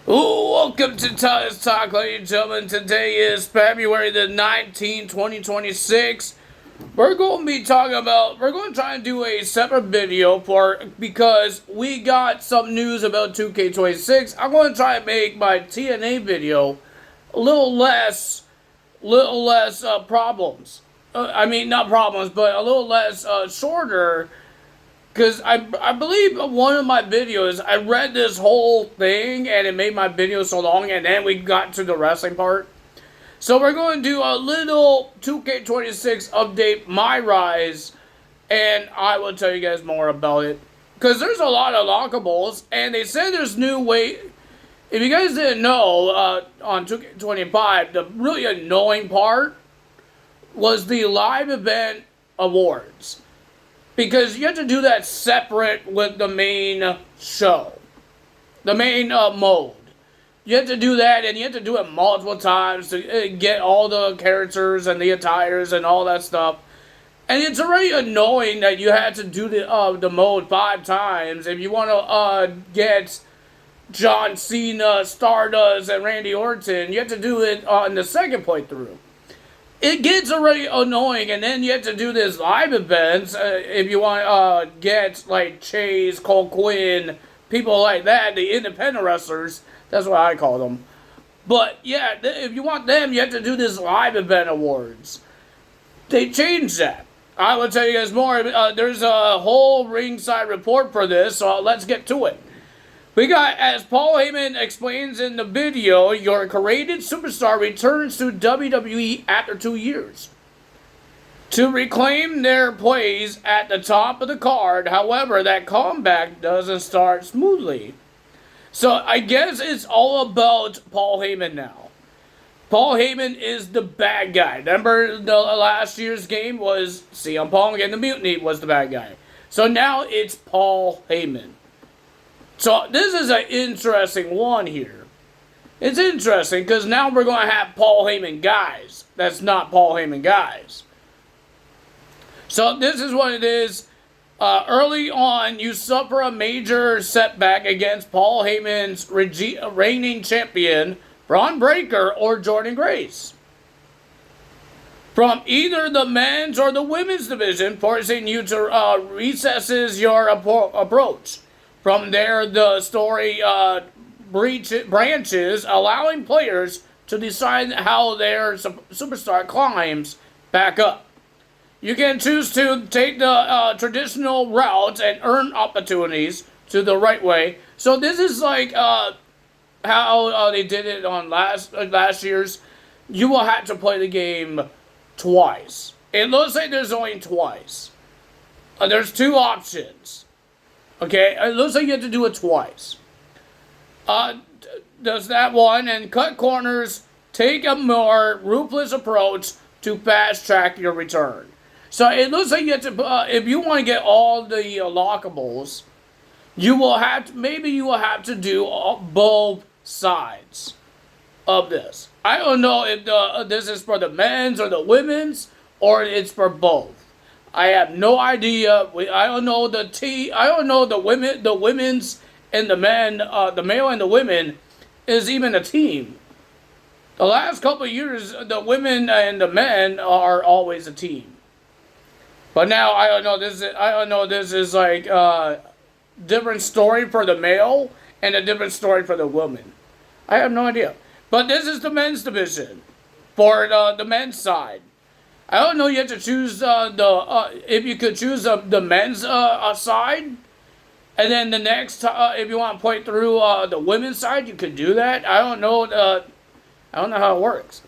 Welcome to Tyler's Talk, ladies and gentlemen. Today is February the 19th, 2026. We're going to try and do a separate video because we got some news about 2K26. I'm going to try and make my TNA video a little less problems. Not problems, but a little less shorter. Because I believe one of my videos, I read this whole thing and it made my video so long, and then we got to the wrestling part. So we're going to do a little 2K26 update, My Rise, and I will tell you guys more about it. Because there's a lot of lockables, and they said there's new way. If you guys didn't know, on 2K25, the really annoying part was the live event awards. Because you have to do that separate with the main show. The main mode. You have to do that, and you have to do it multiple times to get all the characters and the attires and all that stuff. And it's already annoying that you had to do the mode 5 times. If you want to get John Cena, Stardust, and Randy Orton, you have to do it on the second playthrough. It gets already annoying, and then you have to do this live events if you want to get, like, Chase, Cole Quinn, people like that, the independent wrestlers. That's what I call them. But, yeah, if you want them, you have to do this live event awards. They changed that. I will tell you guys more. There's a whole ringside report for this, so let's get to it. We got, as Paul Heyman explains in the video, your created superstar returns to WWE after 2 years to reclaim their place at the top of the card. However, that comeback doesn't start smoothly. So I guess it's all about Paul Heyman now. Paul Heyman is the bad guy. Remember the last year's game was CM Punk and the Mutiny was the bad guy. So now it's Paul Heyman. So this is an interesting one here. It's interesting because now we're going to have Paul Heyman guys. That's not Paul Heyman guys. So this is what it is. Early on, you suffer a major setback against Paul Heyman's reigning champion, Braun Breaker or Jordan Grace, from either the men's or the women's division, forcing you to recesses your approach. From there, the story branches, allowing players to decide how their superstar climbs back up. You can choose to take the traditional route and earn opportunities to the right way. So this is like how they did it on last year's. You will have to play the game twice. It looks like there's only twice. There's 2 options. Okay, it looks like you have to do it twice. Does that one, and cut corners, take a more ruthless approach to fast track your return. So it looks like you have to, if you want to get all the lockables, you will have to do both sides of this. I don't know if this is for the men's or the women's, or it's for both. I have no idea. I don't know the women's and the men, the male and the women is even a team. The last couple of years, the women and the men are always a team. But now I don't know. This is like different story for the male and a different story for the woman. I have no idea. But this is the men's division for the men's side. I don't know. You have to choose if you could choose the men's side, and then the next if you want to play through the women's side, you could do that. I don't know. I don't know how it works.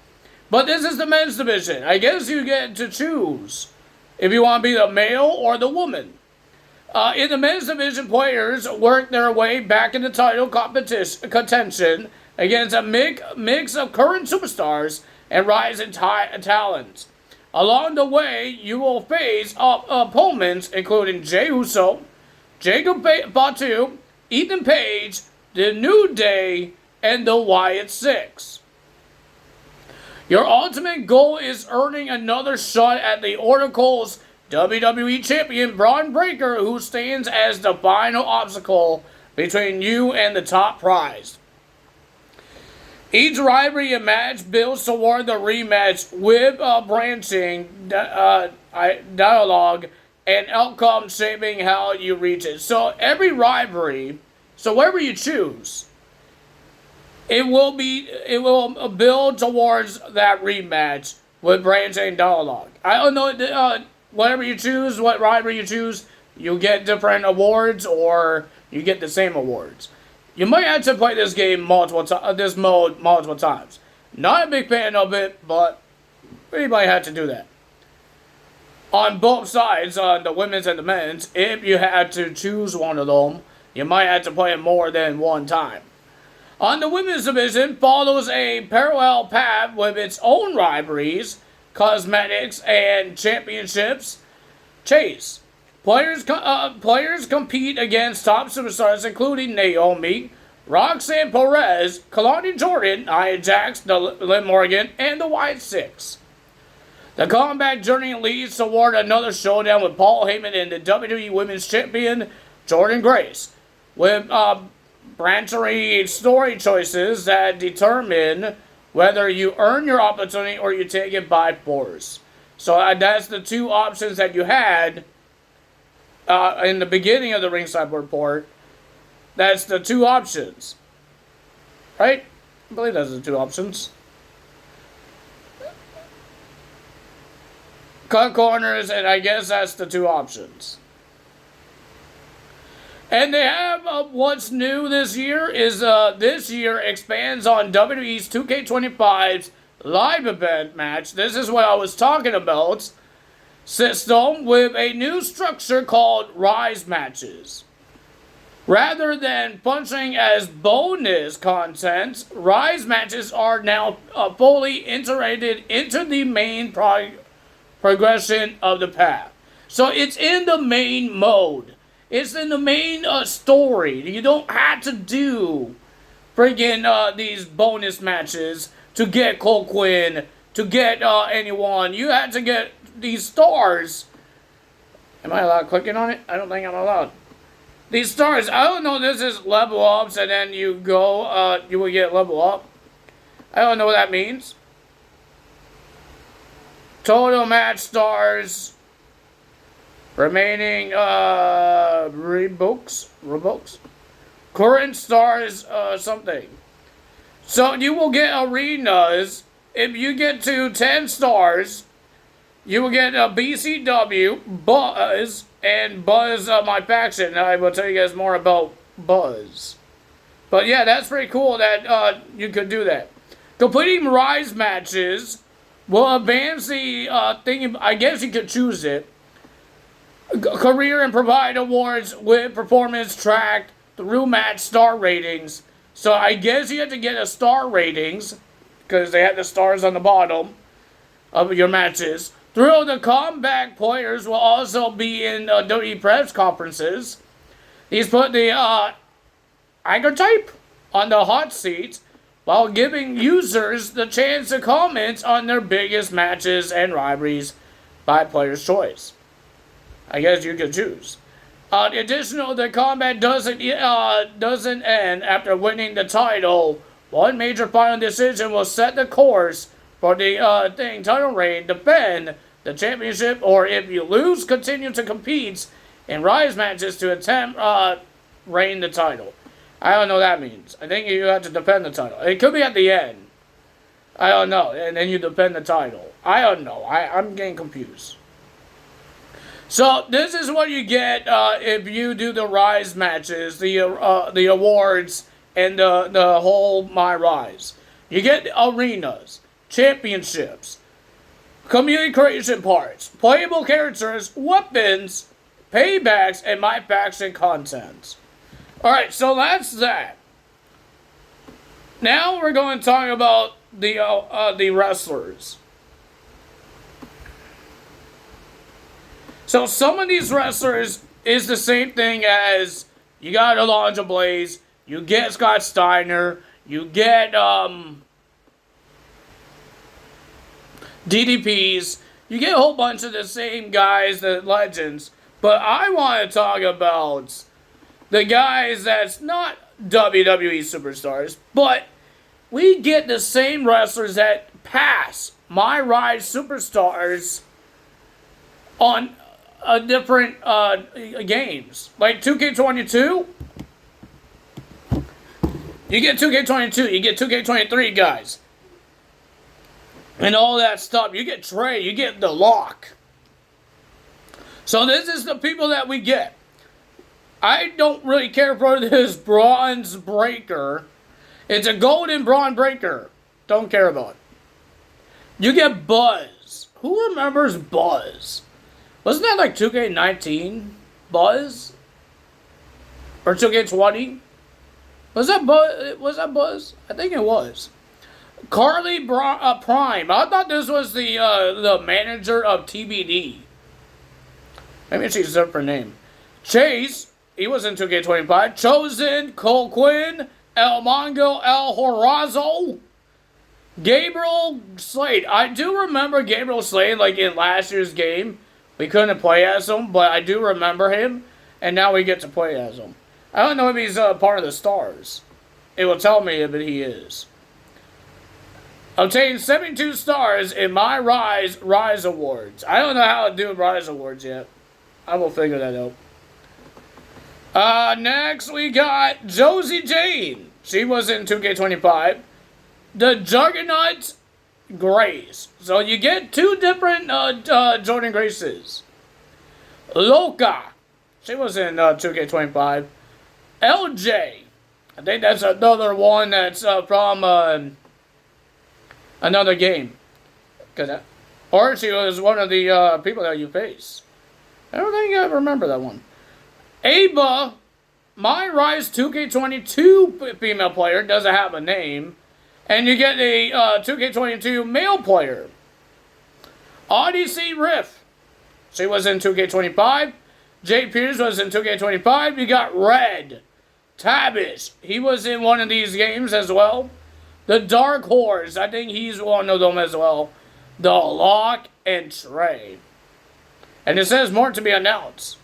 But this is the men's division. I guess you get to choose if you want to be the male or the woman. In the men's division, players work their way back in the title contention against a mix of current superstars and rising talent. Along the way, you will face opponents including Jey Uso, Jacob Fatu, Ethan Page, The New Day, and the Wyatt Six. Your ultimate goal is earning another shot at the Oracle's WWE Champion Braun Breaker, who stands as the final obstacle between you and the top prize. Each rivalry and match builds toward the rematch with branching dialogue and outcome shaping how you reach it. So every rivalry, so wherever you choose, it will build towards that rematch with branching dialogue. I don't know, whatever you choose, what rivalry you choose, you get different awards or you get the same awards. You might have to play this game this mode multiple times. Not a big fan of it, but anybody had to do that. On both sides, the women's and the men's, if you had to choose one of them, you might have to play it more than one time. On the women's division, follows a parallel path with its own rivalries, cosmetics, and championships. Chase. Players compete against top superstars including Naomi, Roxanne Perez, Kalani Jordan, Nia Jax, Liv Morgan, and the White Six. The combat journey leads toward another showdown with Paul Heyman and the WWE Women's Champion Jordynne Grace, with branching story choices that determine whether you earn your opportunity or you take it by force. So that's the two options that you had in the beginning of the Ringside Report. That's the two options. Right? I believe those are the two options. Cut corners, and I guess that's the two options. And they have what's new this year is this year expands on WWE's 2K25's live event match. This is what I was talking about. System with a new structure called Rise Matches. Rather than functioning as bonus content, Rise Matches are now fully integrated into the main progression of the path. So it's in the main mode. It's in the main story. You don't have to do friggin' these bonus matches to get Cole Quinn, to get anyone. You had to get these stars. Am I allowed clicking on it? I don't think I'm allowed. These stars, I don't know, this is level ups and then you go, you will get level up. I don't know what that means. Total match stars. Remaining, rebooks. Current stars, something. So you will get arenas. If you get to 10 stars, you will get a BCW, Buzz, and Buzz, my faction. I will tell you guys more about Buzz. But yeah, that's pretty cool that you could do that. Completing Rise matches will advance the thing. I guess you could choose it. Career and provide awards with performance tracked through match star ratings. So I guess you have to get a star ratings because they have the stars on the bottom of your matches. Through the comeback players will also be in WWE press conferences. He's put the archetype on the hot seat while giving users the chance to comment on their biggest matches and rivalries by player's choice. I guess you can choose. Additional, the combat doesn't end after winning the title. One major final decision will set the course for the title reign, defend the championship, or if you lose, continue to compete in Rise matches to attempt reign the title. I don't know what that means. I think you have to defend the title. It could be at the end. I don't know. And then you defend the title. I don't know. I'm getting confused. So this is what you get if you do the Rise matches, the awards, and the whole My Rise. You get arenas, championships, community creation parts, playable characters, weapons, paybacks, and My Faction content. Alright, so that's that. Now we're going to talk about the wrestlers. So some of these wrestlers is the same thing as you got Alonzo Blaze, you get Scott Steiner, you get DDPs, you get a whole bunch of the same guys, the legends. But I want to talk about the guys that's not WWE superstars, but we get the same wrestlers that pass My Rise Superstars on different games. Like 2K22, you get 2K22, you get 2K23, guys. And all that stuff. You get Trey, you get The Lock. So this is the people that we get. I don't really care for this Bronze Breaker. It's a golden Bronze Breaker. Don't care about it. You get Buzz. Who remembers Buzz? Wasn't that like 2K19? Buzz? Or 2K20? Was that Buzz? I think it was. Carly Prime. I thought this was the manager of TBD. Maybe she's a different name. Chase. He was in 2K25. Chosen. Cole Quinn. El Mongo. El Horazo. Gabriel Slade. I do remember Gabriel Slade, like in last year's game. We couldn't play as him, but I do remember him. And now we get to play as him. I don't know if he's part of the stars. It will tell me if he is. Obtained 72 stars in my Rise Awards. I don't know how to do Rise Awards yet. I will figure that out. Next we got Josie Jane. She was in 2K25. The Juggernaut Grace. So you get two different Jordan Graces. Loca. She was in 2K25. LJ. I think that's another one that's from another game. Or she was one of the people that you face. I don't think I remember that one. Ava, My Rise 2K22 female player, doesn't have a name. And you get a 2K22 male player. Odyssey Riff. She was in 2K25. Jay Pierce was in 2K25. You got Red. Tabish. He was in one of these games as well. The Dark Horse. I think he's one of them as well. The Lock and Trey. And it says more to be announced.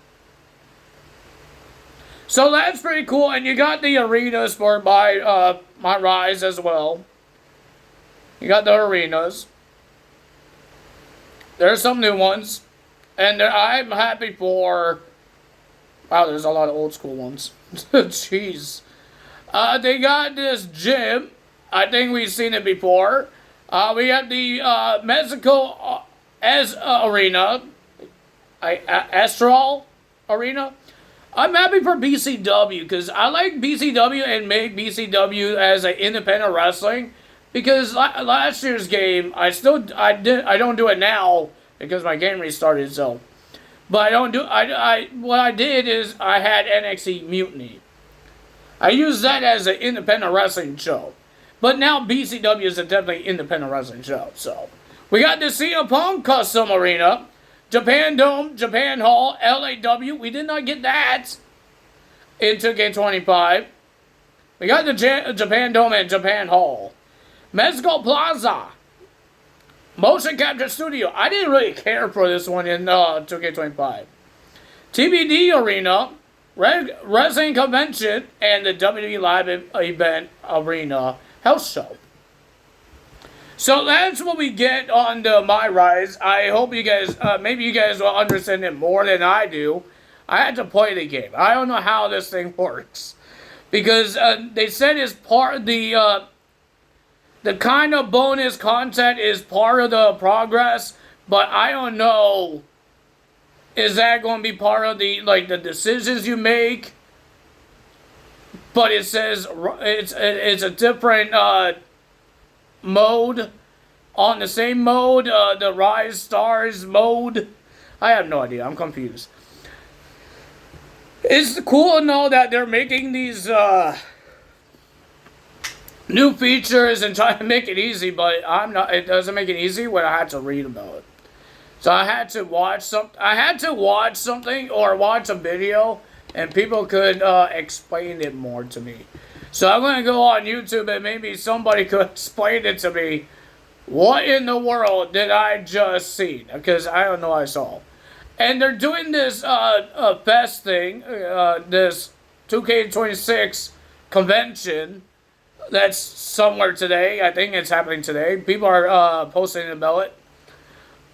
So that's pretty cool. And you got the arenas for My Rise as well. You got the arenas. There's some new ones. And I'm happy for... Wow, there's a lot of old school ones. Jeez. They got this gym. I think we've seen it before. We have the Mexico Arena. Astral Arena. I'm happy for BCW because I like BCW and make BCW as an independent wrestling. Because last year's game, I don't do it now because my game restarted. So, but what I did is I had NXT Mutiny. I used that as an independent wrestling show. But now BCW is a definitely independent wrestling show. So, we got the CM Punk Custom Arena, Japan Dome, Japan Hall, LAW. We did not get that in 2K25. We got the Japan Dome and Japan Hall. Mexico Plaza, Motion Capture Studio. I didn't really care for this one in 2K25. TBD Arena, Wrestling Convention, and the WWE Live Event Arena House Show. So that's what we get on the My Rise. I hope you guys, maybe you guys will understand it more than I do. I had to play the game. I don't know how this thing works. Because they said it's part of the kind of bonus content is part of the progress. But I don't know. Is that going to be part of the decisions you make? But it says it's a different mode on the same mode, the Rise Stars mode. I have no idea. I'm confused. It's cool to know that they're making these new features and trying to make it easy, but it doesn't make it easy when I had to read about it. So I had to watch something or watch a video, and people could explain it more to me. So I'm going to go on YouTube and maybe somebody could explain it to me. What in the world did I just see? Because I don't know what I saw. And they're doing this fest thing, this 2K26 convention That's somewhere today. I think it's happening today. People are posting about it.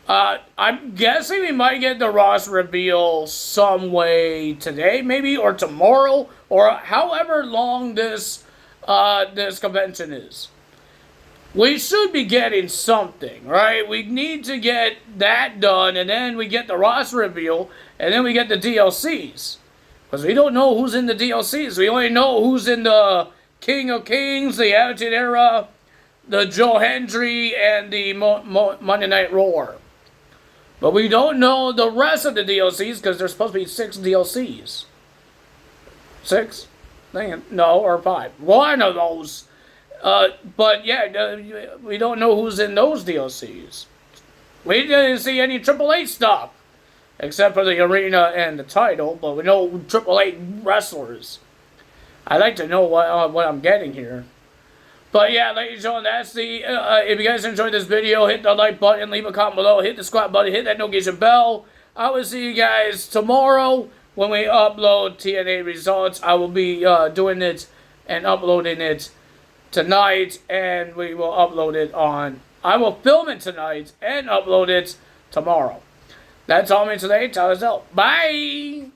I'm guessing we might get the Ross reveal some way today, maybe, or tomorrow, or however long this convention is. We should be getting something, right? We need to get that done, and then we get the Ross reveal, and then we get the DLCs. Because we don't know who's in the DLCs. We only know who's in the King of Kings, the Attitude Era, the Joe Hendry, and the Monday Night Roar. But we don't know the rest of the DLCs because there's supposed to be 6 DLCs. 6? No, or 5. One of those. But yeah, we don't know who's in those DLCs. We didn't see any AAA stuff. Except for the arena and the title. But we know AAA wrestlers. I'd like to know what I'm getting here. But yeah, ladies and gentlemen, that's the... if you guys enjoyed this video, hit the like button, leave a comment below, hit the subscribe button, hit that notification bell. I will see you guys tomorrow when we upload TNA results. I will be doing it and uploading it tonight, and we will upload it on... I will film it tonight and upload it tomorrow. That's all me today. Tell us out. Bye!